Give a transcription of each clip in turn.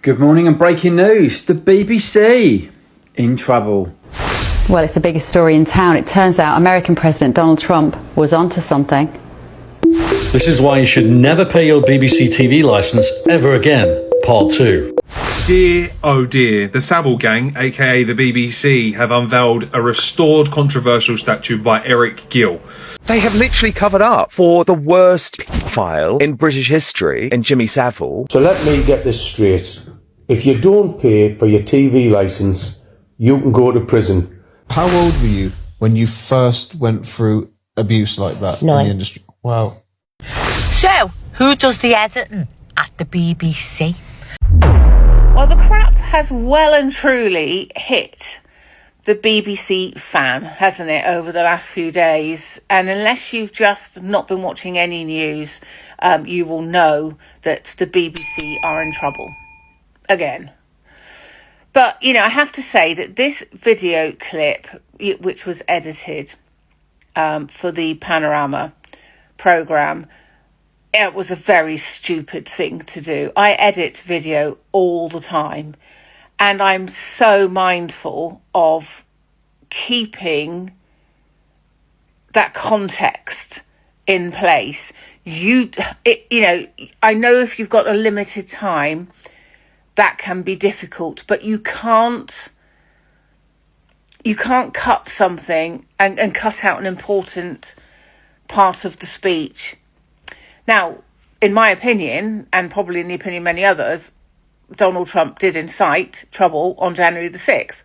Good morning and breaking news. The BBC in trouble. Well, it's the biggest story in town. It turns out American President Donald Trump was onto something. This is why you should never pay your BBC TV licence ever again. Part 2. Dear, oh dear, the Savile Gang, aka the BBC, have unveiled a restored controversial statue by Eric Gill. They have literally covered up for the worst file in British history in Jimmy Savile. So let me get this straight. If you don't pay for your TV licence, you can go to prison. How old were you when you first went through abuse like that in the industry? Wow. So, who does the editing at the BBC? Well, the crap has well and truly hit the BBC fan, hasn't it, over the last few days? And unless you've just not been watching any news, you will know that the BBC are in trouble again. But, you know, I have to say that this video clip, which was edited for the Panorama programme, it was a very stupid thing to do. I edit video all the time, and I'm so mindful of keeping that context in place. I know if you've got a limited time, that can be difficult, but you can't cut something and cut out an important part of the speech. Now, in my opinion, and probably in the opinion of many others, Donald Trump did incite trouble on January the 6th.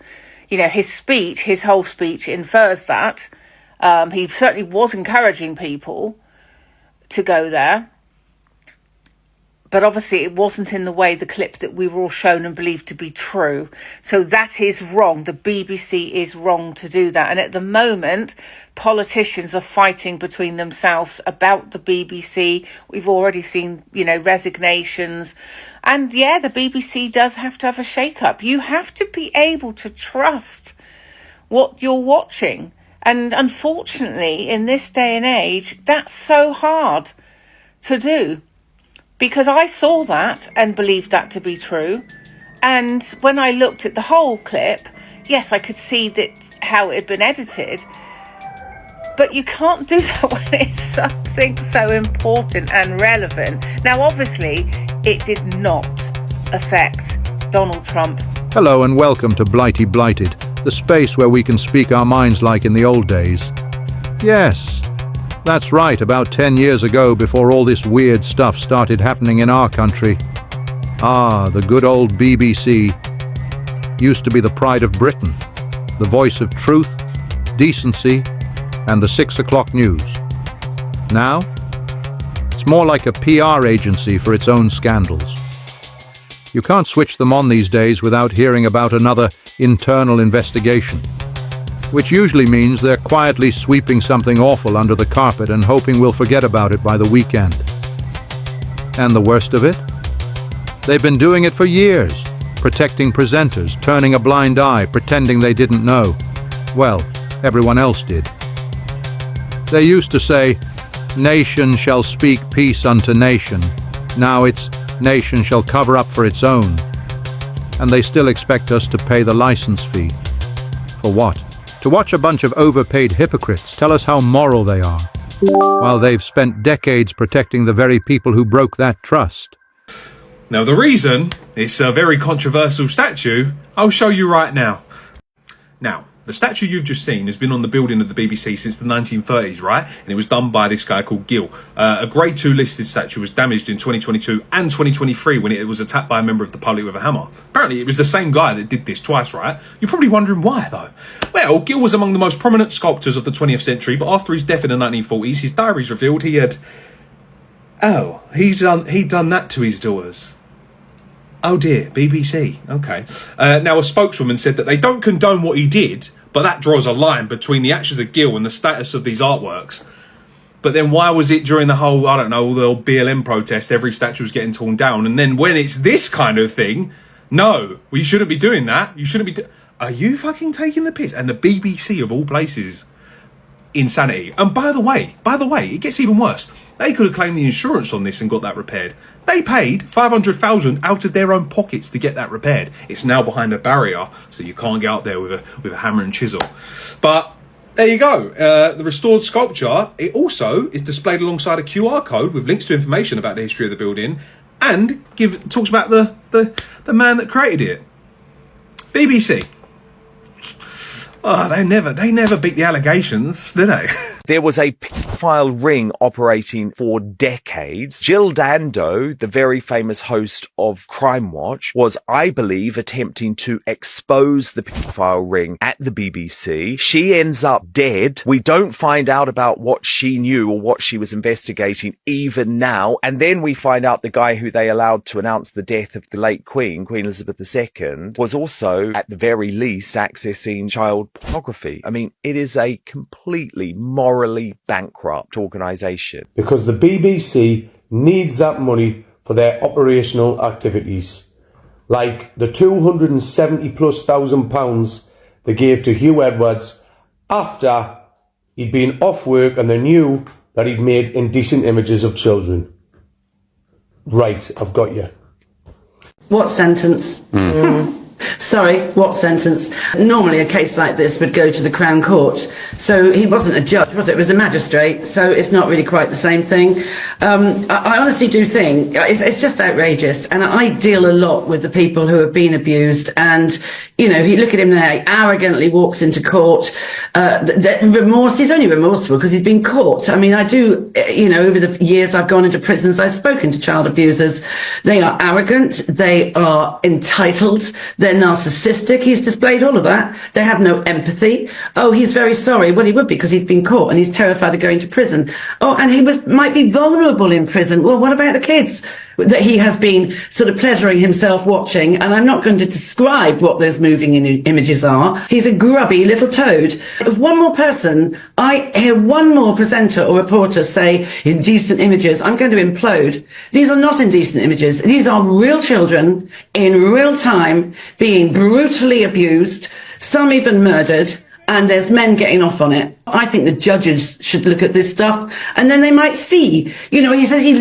You know, his speech, his whole speech infers that. He certainly was encouraging people to go there. But obviously it wasn't in the way the clip that we were all shown and believed to be true. So that is wrong. The BBC is wrong to do that. And at the moment, politicians are fighting between themselves about the BBC. We've already seen, resignations. And yeah, the BBC does have to have a shake-up. You have to be able to trust what you're watching. And unfortunately, in this day and age, that's so hard to do. Because I saw that and believed that to be true. And when I looked at the whole clip, yes, I could see that how it had been edited. But you can't do that when it's something so important and relevant. Now, obviously, it did not affect Donald Trump. Hello and welcome to Blighty Blighted, the space where we can speak our minds like in the old days. Yes. That's right, about 10 years ago, before all this weird stuff started happening in our country. The good old BBC used to be the pride of Britain, the voice of truth, decency, and the 6 o'clock news. Now, it's more like a PR agency for its own scandals. You can't switch them on these days without hearing about another internal investigation, which usually means they're quietly sweeping something awful under the carpet and hoping we'll forget about it by the weekend. And the worst of it? They've been doing it for years, protecting presenters, turning a blind eye, pretending they didn't know. Well, everyone else did. They used to say, "Nation shall speak peace unto nation." Now it's, "Nation shall cover up for its own." And they still expect us to pay the license fee. For what? To watch a bunch of overpaid hypocrites tell us how moral they are, while they've spent decades protecting the very people who broke that trust. Now, the reason it's a very controversial statue, I'll show you right now. Now, the statue you've just seen has been on the building of the BBC since the 1930s, right? And it was done by this guy called Gill. A Grade 2 listed statue was damaged in 2022 and 2023 when it was attacked by a member of the public with a hammer. Apparently, it was the same guy that did this twice, right? You're probably wondering why, though. Well, Gill was among the most prominent sculptors of the 20th century, but after his death in the 1940s, his diaries revealed he had... he'd done that to his daughters. Oh dear, BBC. Okay. Now, a spokeswoman said that they don't condone what he did, but that draws a line between the actions of Gill and the status of these artworks. But then why was it during the whole, the old BLM protest, every statue was getting torn down? And then when it's this kind of thing, no, well, you shouldn't be doing that. You shouldn't be... Are you fucking taking the piss? And the BBC, of all places, insanity. And by the way, it gets even worse. They could have claimed the insurance on this and got that repaired. They paid $500,000 out of their own pockets to get that repaired. It's now behind a barrier, so you can't get out there with a hammer and chisel. But there you go. The restored sculpture, it also is displayed alongside a QR code with links to information about the history of the building, and talks about the man that created it. BBC. Oh, they never beat the allegations, did they? There was a paedophile ring operating for decades. Jill Dando, the very famous host of Crime Watch, was, I believe, attempting to expose the paedophile ring at the BBC. She ends up dead. We don't find out about what she knew or what she was investigating even now. And then we find out the guy who they allowed to announce the death of the late Queen Elizabeth II, was also, at the very least, accessing child pornography. I mean, it is a completely morally bankrupt organisation. Because the BBC needs that money for their operational activities. Like the £270,000+ they gave to Hugh Edwards after he'd been off work and they knew that he'd made indecent images of children. Right, I've got you. What sentence? Sorry, what sentence? Normally a case like this would go to the Crown Court. So he wasn't a judge, was it? It was a magistrate, so it's not really quite the same thing. I honestly do think it's just outrageous. And I deal a lot with the people who have been abused. And, you know, you look at him there, he arrogantly walks into court. Remorse, he's only remorseful because he's been caught. I mean, I do, you know, over the years I've gone into prisons, I've spoken to child abusers. They are arrogant, they are entitled, they're narcissistic. He's displayed all of that. They have no empathy. Oh, he's very sorry. Well, he would be because he's been caught and he's terrified of going to prison. Oh, and he might be vulnerable in prison. Well, what about the kids that he has been sort of pleasuring himself watching? And I'm not going to describe what those moving images are. He's a grubby little toad. If one more person, I hear one more presenter or reporter say indecent images, I'm going to implode. These are not indecent images. These are real children in real time being brutally abused, some even murdered, and there's men getting off on it. I think the judges should look at this stuff and then they might see, you know, he says he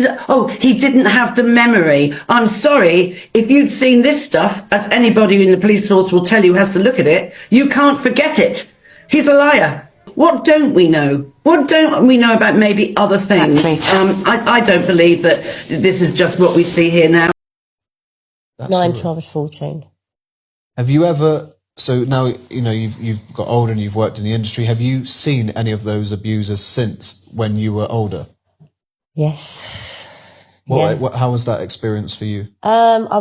didn't have the memory. I'm sorry, if you'd seen this stuff, as anybody in the police force will tell you has to look at it, you can't forget it. He's a liar. What don't we know? What don't we know about maybe other things? I don't believe that this is just what we see here now. 9 till I was 14. Have you ever, so now, you know, you've got older and you've worked in the industry, have you seen any of those abusers since when you were older? Yes. How was that experience for you? I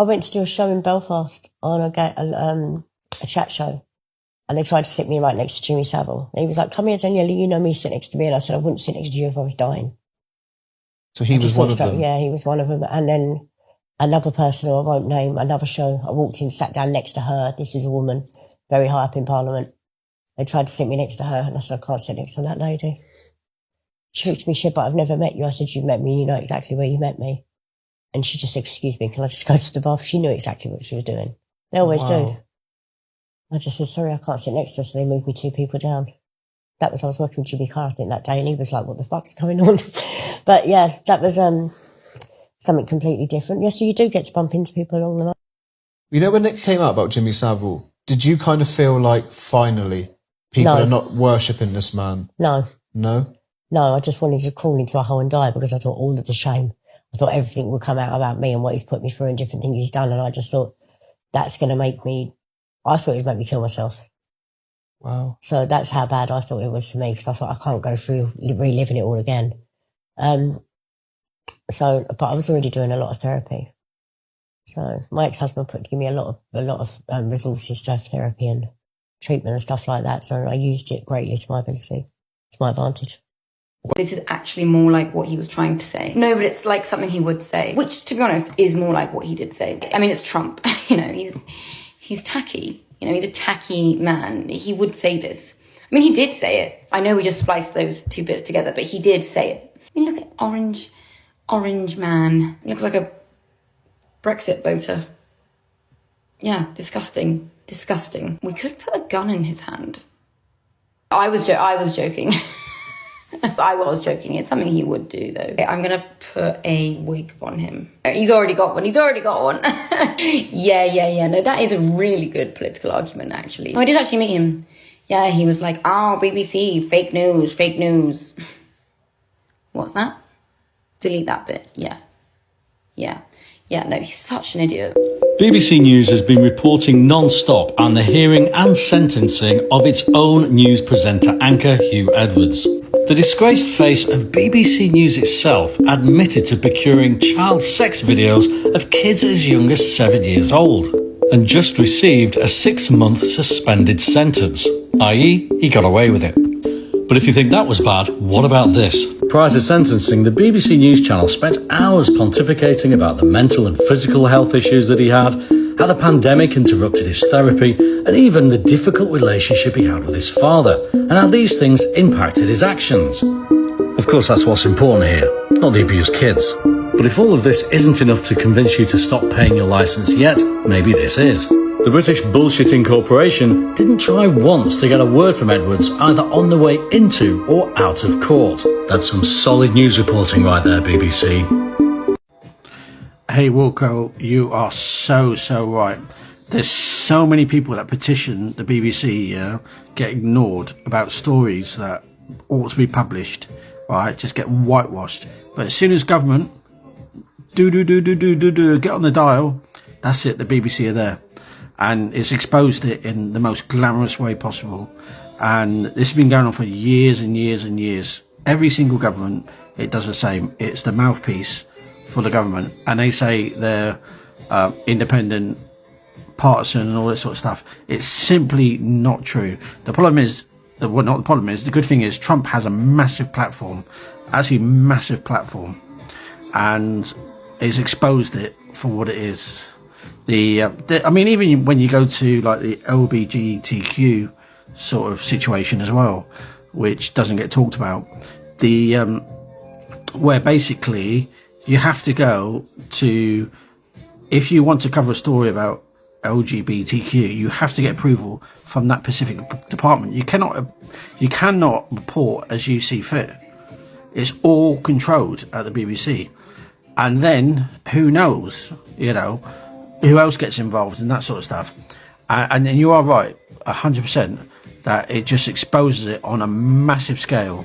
went to do a show in Belfast on a chat show, and they tried to sit me right next to Jimmy Savile. And he was like, "Come here, Daniela, you know me, sit next to me." And I said, "I wouldn't sit next to you if I was dying." So he was one of them? Yeah, he was one of them. And then another person who I won't name, another show, I walked in, sat down next to her. This is a woman, very high up in Parliament. They tried to sit me next to her, and I said, "I can't sit next to that lady." She looked at me, she said, "But I've never met you." I said, "You've met me, you know exactly where you met me." And she just said, "Excuse me, can I just go to the bath?" She knew exactly what she was doing. They always do. I just said, "Sorry, I can't sit next to her," so they moved me 2 people down. I was working with Jimmy Carr, I think, that day, and he was like, "What the fuck's going on?" But yeah, that was something completely different. Yeah, so you do get to bump into people along the line. You know, when it came out about Jimmy Savile, did you kind of feel like finally people are not worshipping this man? No. No? No, I just wanted to crawl into a hole and die because I thought all of the shame. I thought everything would come out about me and what he's put me through and different things he's done. And I just thought that's going to make me, I thought it would make me kill myself. Wow. So that's how bad I thought it was for me, because I thought I can't go through reliving it all again. But I was already doing a lot of therapy. So my ex-husband gave me a lot of resources to have therapy and treatment and stuff like that. So I used it greatly to my ability, to my advantage. This is actually more like what he was trying to say. No, but it's like something he would say, which, to be honest, is more like what he did say. I mean, it's Trump. You know, he's tacky. You know, he's a tacky man. He would say this. I mean, he did say it. I know we just spliced those 2 bits together, but he did say it. I mean, look at orange man. He looks like a Brexit voter. Yeah, disgusting. Disgusting. We could put a gun in his hand. I was joking. I was joking. It's something he would do, though. I'm going to put a wig on him. He's already got one. Yeah. No, that is a really good political argument, actually. Oh, I did actually meet him. Yeah, he was like, oh, BBC, fake news. What's that? Delete that bit. Yeah, no, he's such an idiot. BBC News has been reporting non-stop on the hearing and sentencing of its own news presenter anchor Hugh Edwards. The disgraced face of BBC News itself admitted to procuring child sex videos of kids as young as 7 years old and just received a 6-month suspended sentence, i.e. he got away with it. But if you think that was bad, what about this? Prior to sentencing, the BBC News channel spent hours pontificating about the mental and physical health issues that he had, how the pandemic interrupted his therapy, and even the difficult relationship he had with his father, and how these things impacted his actions. Of course, that's what's important here, not the abused kids. But if all of this isn't enough to convince you to stop paying your licence yet, maybe this is. The British Bullshitting Corporation didn't try once to get a word from Edwards either on the way into or out of court. That's some solid news reporting right there, BBC. Hey Wilco, you are so right. There's so many people that petition the BBC, get ignored about stories that ought to be published, right? Just get whitewashed. But as soon as government get on the dial, that's it, the BBC are there. And it's exposed it in the most glamorous way possible. And this has been going on for years and years and years. Every single government, it does the same. It's the mouthpiece for the government. And they say they're independent, partisan and all this sort of stuff. It's simply not true. The problem is, the good thing is Trump has a massive platform, actually massive platform. And it's exposed it for what it is. I mean, even when you go to like the LGBTQ sort of situation as well, which doesn't get talked about, where basically you have to go to, if you want to cover a story about LGBTQ, you have to get approval from that specific department. You cannot report as you see fit. It's all controlled at the BBC. And then who knows, who else gets involved and that sort of stuff. And you are right, 100%, that it just exposes it on a massive scale.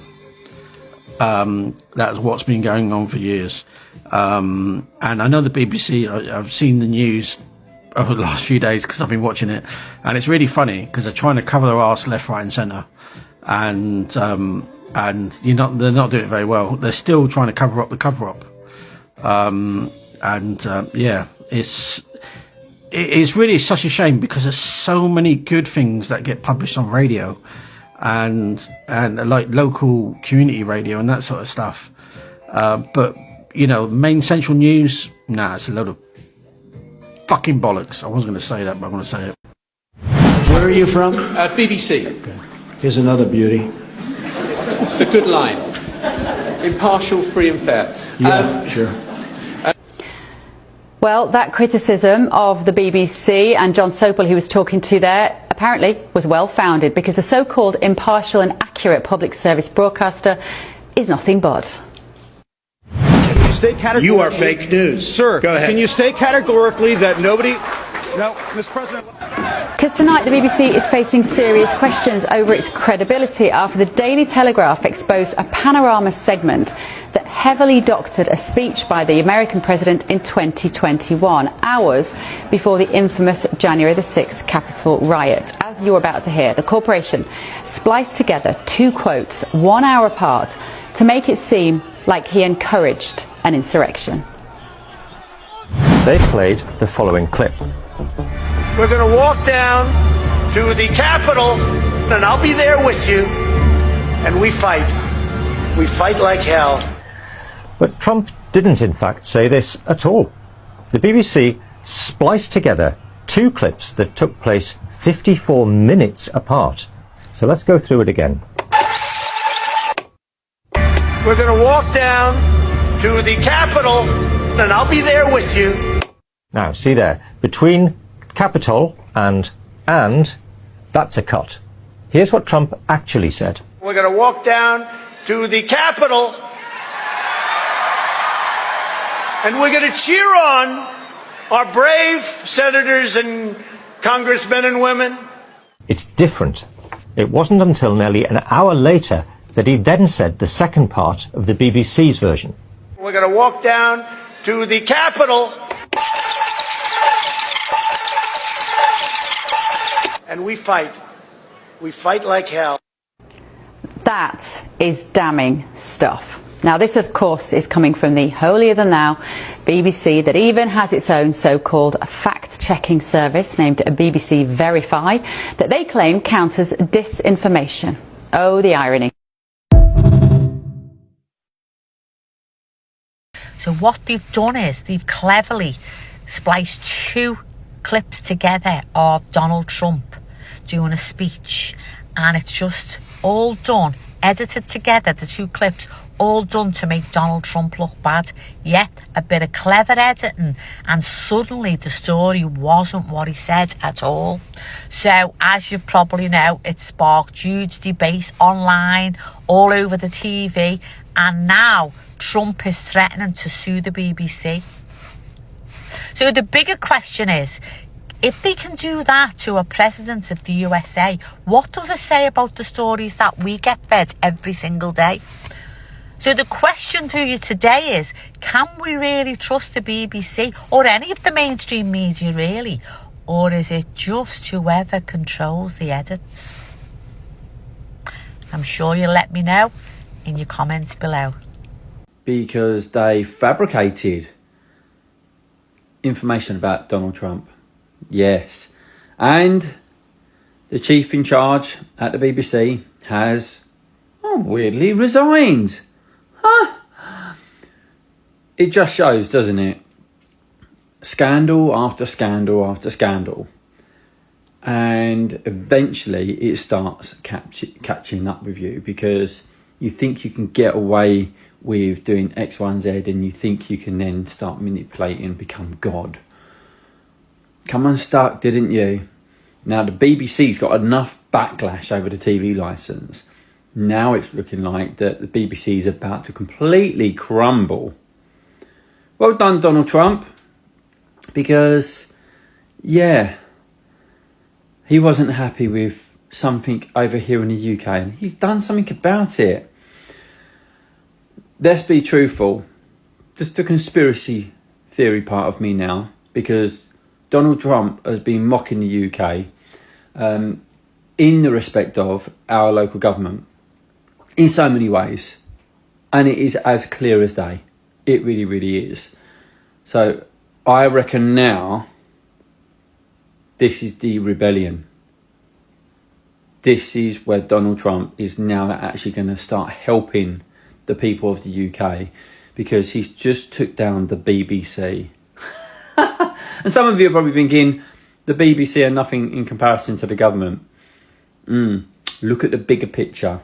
That's what's been going on for years. And I know the BBC, I've seen the news over the last few days because I've been watching it. And it's really funny because they're trying to cover their arse left, right and centre. And they're not doing it very well. They're still trying to cover up the cover-up. It's really such a shame because there's so many good things that get published on radio and like local community radio and that sort of stuff. But main central news, it's a load of fucking bollocks. I wasn't going to say that, but I'm going to say it. Where are you from? BBC. Okay. Here's another beauty. It's a good line. Impartial, free and fair. Yeah, sure. Well, that criticism of the BBC and John Sopel, who was talking to there, apparently was well-founded because the so-called impartial and accurate public service broadcaster is nothing but. You are fake news. Sir, go ahead. Can you state categorically that nobody... No, Mr. President... Because tonight the BBC is facing serious questions over its credibility after the Daily Telegraph exposed a panorama segment that heavily doctored a speech by the American president in 2021, hours before the infamous January the 6th Capitol riot. As you're about to hear, the corporation spliced together two quotes 1 hour apart to make it seem like he encouraged an insurrection. They played the following clip. We're going to walk down to the Capitol, and I'll be there with you, and we fight. We fight like hell. But Trump didn't, in fact, say this at all. The BBC spliced together two clips that took place 54 minutes apart. So let's go through it again. We're going to walk down to the Capitol, and I'll be there with you. Now, see there, between Capitol and, that's a cut. Here's what Trump actually said. We're going to walk down to the Capitol, and we're going to cheer on our brave senators and congressmen and women. It's different. It wasn't until nearly an hour later that he then said the second part of the BBC's version. We're going to walk down to the Capitol, and we fight. We fight like hell. That is damning stuff. Now, this, of course, is coming from the holier-than-thou BBC that even has its own so-called fact-checking service named BBC Verify that they claim counters disinformation. Oh, the irony. So what they've done is they've cleverly spliced two clips together of Donald Trump doing a speech, and it's just all done, edited together, the two clips, all done to make Donald Trump look bad. Yeah, a bit of clever editing, and suddenly the story wasn't what he said at all. So, as you probably know, it sparked huge debate online, all over the TV, and now Trump is threatening to sue the BBC. So the bigger question is, if they can do that to a president of the USA, what does it say about the stories that we get fed every single day? So the question to you today is, can we really trust the BBC or any of the mainstream media really? Or is it just whoever controls the edits? I'm sure you'll let me know in your comments below. Because they fabricated information about Donald Trump. Yes. And the chief in charge at the BBC has weirdly resigned. It just shows, doesn't it? Scandal after scandal after scandal. And eventually it starts catching up with you, because you think you can get away with doing X, Y, and Z, and you think you can then start manipulating and become God. Come unstuck, didn't you? Now the BBC's got enough backlash over the TV licence. Now it's looking like that the BBC's about to completely crumble. Well done, Donald Trump. Because, yeah, he wasn't happy with something over here in the UK, and he's done something about it. Let's be truthful. Just the conspiracy theory part of me now, because Donald Trump has been mocking the UK in the respect of our local government in so many ways, and it is as clear as day. It really, really is. So I reckon now this is the rebellion. This is where Donald Trump is now actually going to start helping the people of the UK, because he's just took down the BBC. And some of you are probably thinking the BBC are nothing in comparison to the government. Look at the bigger picture.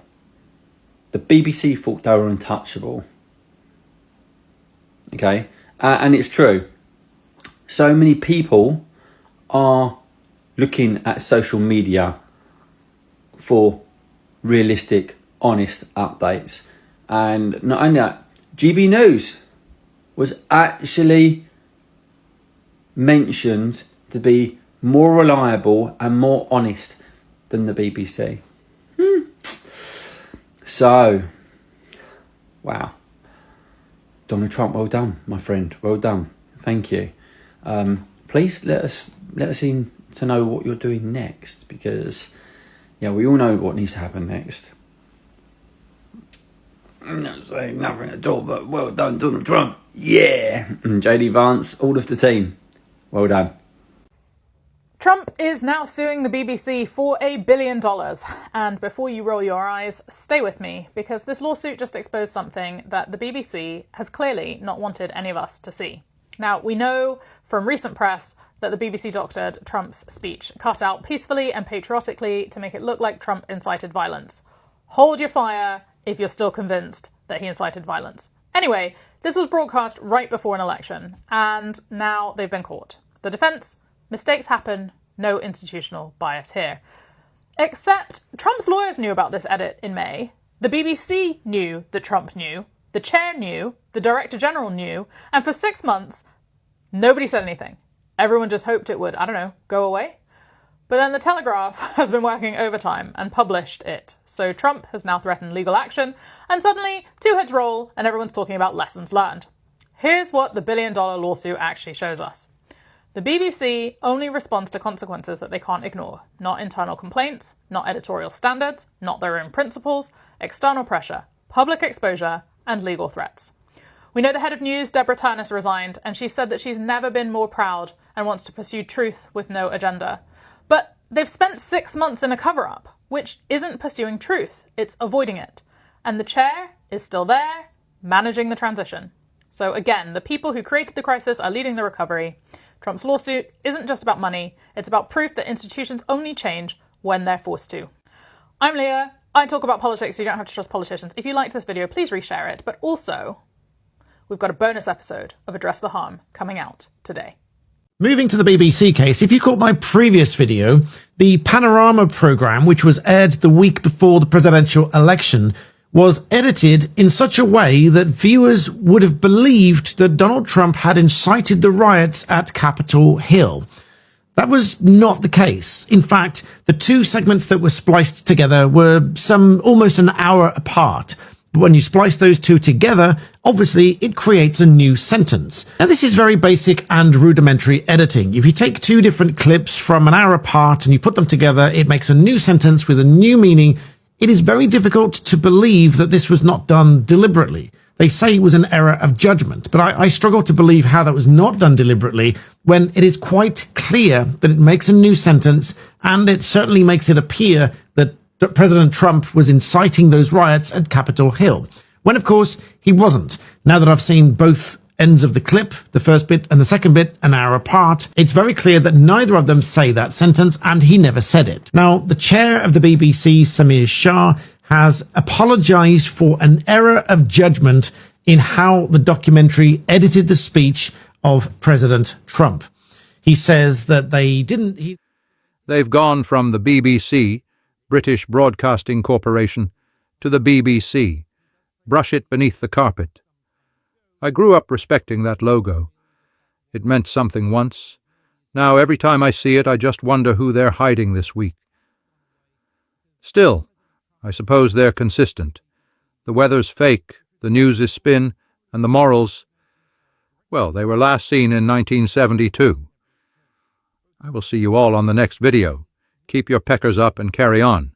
The BBC thought they were untouchable. Okay? And it's true. So many people are looking at social media for realistic, honest updates. And not only that, GB News was actually mentioned to be more reliable and more honest than the BBC. So, wow. Donald Trump, well done, my friend. Well done. Thank you. Please let us in to know what you're doing next, because yeah, we all know what needs to happen next. I'm not saying nothing at all, but well done, Donald Trump. Yeah. And JD Vance, all of the team. Well done. Trump is now suing the BBC for $1 billion. And before you roll your eyes, stay with me, because this lawsuit just exposed something that the BBC has clearly not wanted any of us to see. Now, we know from recent press that the BBC doctored Trump's speech, cut out peacefully and patriotically to make it look like Trump incited violence. Hold your fire if you're still convinced that he incited violence. Anyway, this was broadcast right before an election, and now they've been caught. The defence: mistakes happen, no institutional bias here. Except Trump's lawyers knew about this edit in May, The BBC knew that Trump knew, the chair knew, the Director General knew, and for 6 months, nobody said anything. Everyone just hoped it would, I don't know, go away? But then the Telegraph has been working overtime and published it. So Trump has now threatened legal action, and suddenly 2 heads roll and everyone's talking about lessons learned. Here's what the billion-dollar lawsuit actually shows us. The BBC only responds to consequences that they can't ignore, not internal complaints, not editorial standards, not their own principles, external pressure, public exposure, and legal threats. We know the head of news, Deborah Turnus, resigned, and she said that she's never been more proud and wants to pursue truth with no agenda. But they've spent 6 months in a cover-up, which isn't pursuing truth, it's avoiding it. And the chair is still there, managing the transition. So again, the people who created the crisis are leading the recovery. Trump's lawsuit isn't just about money, it's about proof that institutions only change when they're forced to. I'm Leah, I talk about politics so you don't have to trust politicians. If you liked this video, please reshare it, but also, we've got a bonus episode of Address the Harm coming out today. Moving to the BBC case, if you caught my previous video, the Panorama programme, which was aired the week before the presidential election, was edited in such a way that viewers would have believed that Donald Trump had incited the riots at Capitol Hill. That was not the case. In fact, the 2 segments that were spliced together were almost an hour apart. But when you splice those 2 together, obviously it creates a new sentence. Now this is very basic and rudimentary editing. If you take 2 different clips from an hour apart and you put them together, it makes a new sentence with a new meaning. It is very difficult to believe that this was not done deliberately. They say it was an error of judgment, but I struggle to believe how that was not done deliberately when it is quite clear that it makes a new sentence, and it certainly makes it appear that President Trump was inciting those riots at Capitol Hill, when of course he wasn't. Now that I've seen both ends of the clip, the first bit and the second bit, an hour apart, it's very clear that neither of them say that sentence, and he never said it. Now, the chair of the BBC, Samir Shah, has apologised for an error of judgment in how the documentary edited the speech of President Trump. He says that They've gone from the BBC, British Broadcasting Corporation, to the BBC. Brush it beneath the carpet. I grew up respecting that logo. It meant something once. Now every time I see it, I just wonder who they're hiding this week. Still, I suppose they're consistent. The weather's fake, the news is spin, and the morals, well, they were last seen in 1972. I will see you all on the next video. Keep your peckers up and carry on.